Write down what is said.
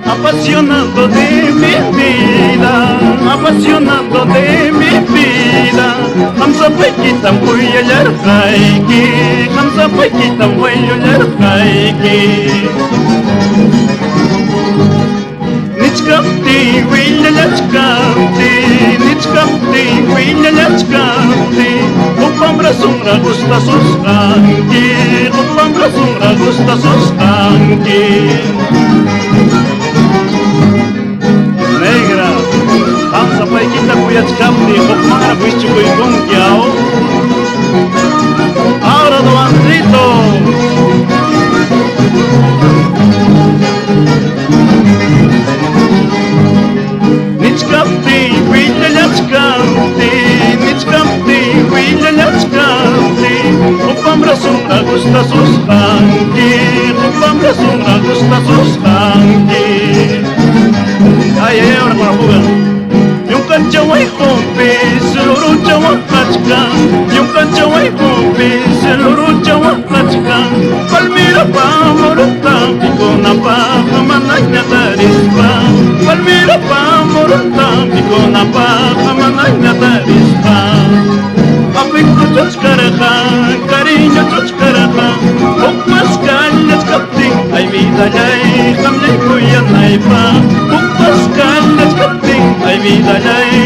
Apasionado de mi vida, apasionado de mi vida. Hamza paikita muyalar kaiki, hamza paikita muyalar kaiki. Nichkamti willachkamti, nichkamti willachkamti. Upamra sumra gusta suskanki, upamra sumra gusta suskanki. Negra, hamza paikita kuyachkamti, hukmara kuichukuykungkiaw. Ahora do Andrito. Nichkamti, willachkamti, nichkamti, willachkamti. Upamra sumra gusta suskanki, upamra sumra gusta suskanki. Ay, ahora para jugar. Yung kachaway kumpi, siluro chawak kachka. Yung kachaway kumpi, siluro chawak kachka. Palmira pa moruta, piko na pa kamananya tarispa. Palmira pa moruta, piko na pa kamananya tarispa. Apiko chochkaraja, cariño chochkaraja. Ukmas kanyas kapti, ay vida yay, kamlay kuyan ay pa. Ukmas kanyas kapti, ay vida yay,